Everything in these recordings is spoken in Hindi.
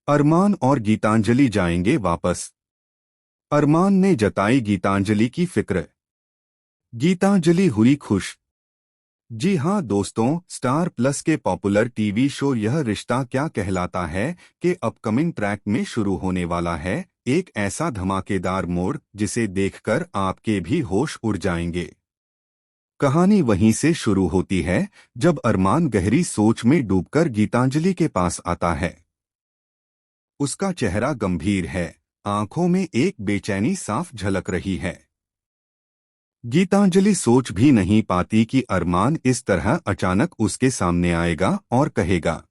अरमान और गीतांजलि जाएंगे वापस। अरमान ने जताई गीतांजलि की फिक्र। गीतांजलि हुई खुश। जी हाँ दोस्तों, स्टार प्लस के पॉपुलर टीवी शो यह रिश्ता क्या कहलाता है के अपकमिंग ट्रैक में शुरू होने वाला है एक ऐसा धमाकेदार मोड़ जिसे देखकर आपके भी होश उड़ जाएंगे। कहानी वहीं से शुरू होती है जब अरमान गहरी सोच में डूबकर गीतांजलि के पास आता है। उसका चेहरा गंभीर है, आंखों में एक बेचैनी साफ झलक रही है। गीतांजलि सोच भी नहीं पाती कि अरमान इस तरह अचानक उसके सामने आएगा और कहेगा,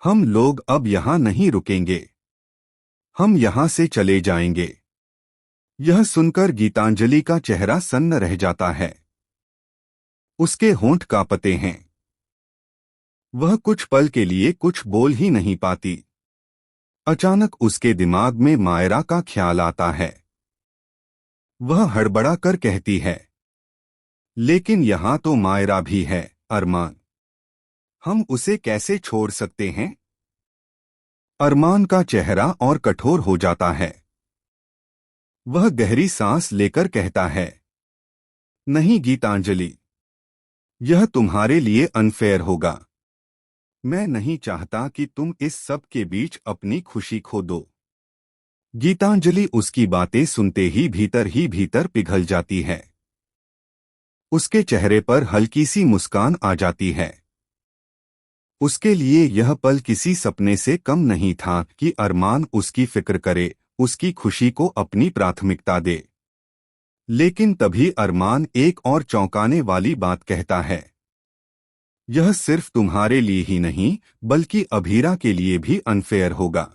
हम लोग अब यहाँ नहीं रुकेंगे, हम यहाँ से चले जाएंगे। यह सुनकर गीतांजलि का चेहरा सन्न रह जाता है। उसके होंठ कांपते हैं। वह कुछ पल के लिए कुछ बोल ही नहीं पाती। अचानक उसके दिमाग में मायरा का ख्याल आता है। वह हड़बड़ा कर कहती है, लेकिन यहाँ तो मायरा भी है अरमान, हम उसे कैसे छोड़ सकते हैं। अरमान का चेहरा और कठोर हो जाता है। वह गहरी सांस लेकर कहता है, नहीं गीतांजलि, यह तुम्हारे अनफेयर अनफेयर होगा। मैं नहीं चाहता कि तुम इस सब के बीच अपनी खुशी खो दो। गीतांजलि उसकी बातें सुनते ही भीतर पिघल जाती है। उसके चेहरे पर हल्की सी मुस्कान आ जाती है। उसके लिए यह पल किसी सपने से कम नहीं था कि अरमान उसकी फिक्र करे, उसकी खुशी को अपनी प्राथमिकता दे। लेकिन तभी अरमान एक और चौंकाने वाली बात कहता है, यह सिर्फ तुम्हारे लिए ही नहीं बल्कि अभीरा के लिए भी अनफेयर होगा।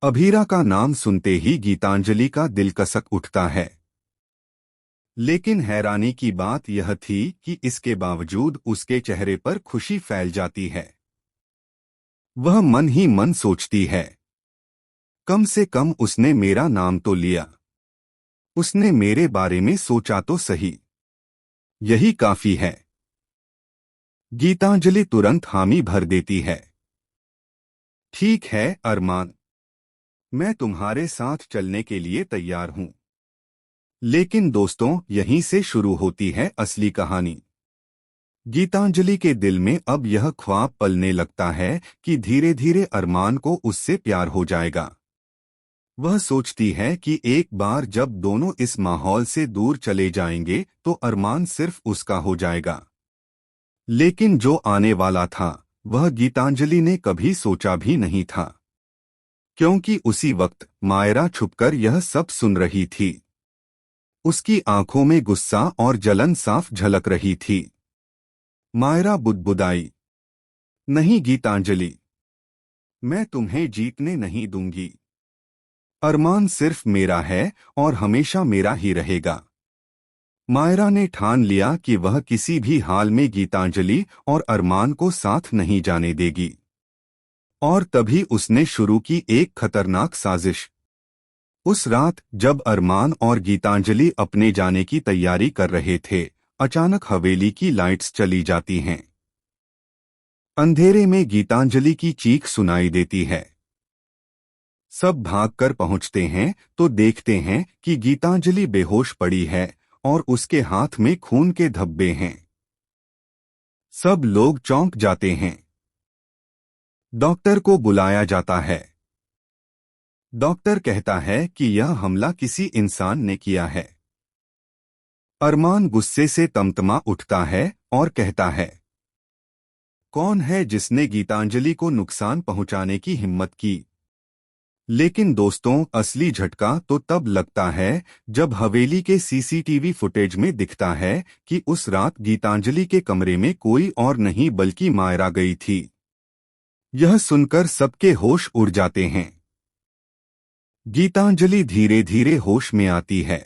अभीरा का नाम सुनते ही गीतांजलि का दिल कसक उठता है। लेकिन हैरानी की बात यह थी कि इसके बावजूद उसके चेहरे पर खुशी फैल जाती है। वह मन ही मन सोचती है, कम से कम उसने मेरा नाम तो लिया, उसने मेरे बारे में सोचा तो सही, यही काफी है। गीतांजलि तुरंत हामी भर देती है। ठीक है अरमान, मैं तुम्हारे साथ चलने के लिए तैयार हूं। लेकिन दोस्तों, यहीं से शुरू होती है असली कहानी। गीतांजलि के दिल में अब यह ख्वाब पलने लगता है कि धीरे धीरे अरमान को उससे प्यार हो जाएगा। वह सोचती है कि एक बार जब दोनों इस माहौल से दूर चले जाएंगे तो अरमान सिर्फ उसका हो जाएगा। लेकिन जो आने वाला था वह गीतांजलि ने कभी सोचा भी नहीं था, क्योंकि उसी वक्त मायरा छुपकर यह सब सुन रही थी। उसकी आंखों में गुस्सा और जलन साफ झलक रही थी। मायरा बुदबुदाई, नहीं गीतांजलि, मैं तुम्हें जीतने नहीं दूंगी। अरमान सिर्फ मेरा है और हमेशा मेरा ही रहेगा। मायरा ने ठान लिया कि वह किसी भी हाल में गीतांजलि और अरमान को साथ नहीं जाने देगी। और तभी उसने शुरू की एक खतरनाक साजिश। उस रात जब अरमान और गीतांजलि अपने जाने की तैयारी कर रहे थे, अचानक हवेली की लाइट्स चली जाती हैं। अंधेरे में गीतांजलि की चीख सुनाई देती है। सब भागकर पहुंचते हैं तो देखते हैं कि गीतांजलि बेहोश पड़ी है और उसके हाथ में खून के धब्बे हैं। सब लोग चौंक जाते हैं। डॉक्टर को बुलाया जाता है। डॉक्टर कहता है कि यह हमला किसी इंसान ने किया है। अरमान गुस्से से तमतमा उठता है और कहता है, कौन है जिसने गीतांजलि को नुकसान पहुंचाने की हिम्मत की। लेकिन दोस्तों, असली झटका तो तब लगता है जब हवेली के सीसीटीवी फुटेज में दिखता है कि उस रात गीतांजलि के कमरे में कोई और नहीं बल्कि मायरा गई थी। यह सुनकर सबके होश उड़ जाते हैं। गीतांजलि धीरे धीरे होश में आती है।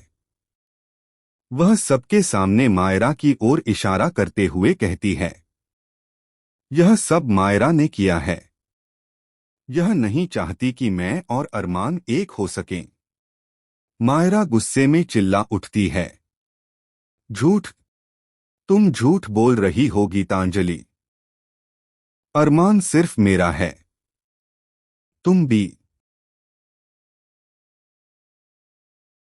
वह सबके सामने मायरा की ओर इशारा करते हुए कहती है, यह सब मायरा ने किया है। यह नहीं चाहती कि मैं और अरमान एक हो सकें। मायरा गुस्से में चिल्ला उठती है, झूठ, तुम झूठ बोल रही हो गीतांजलि। अरमान सिर्फ मेरा है। तुम भी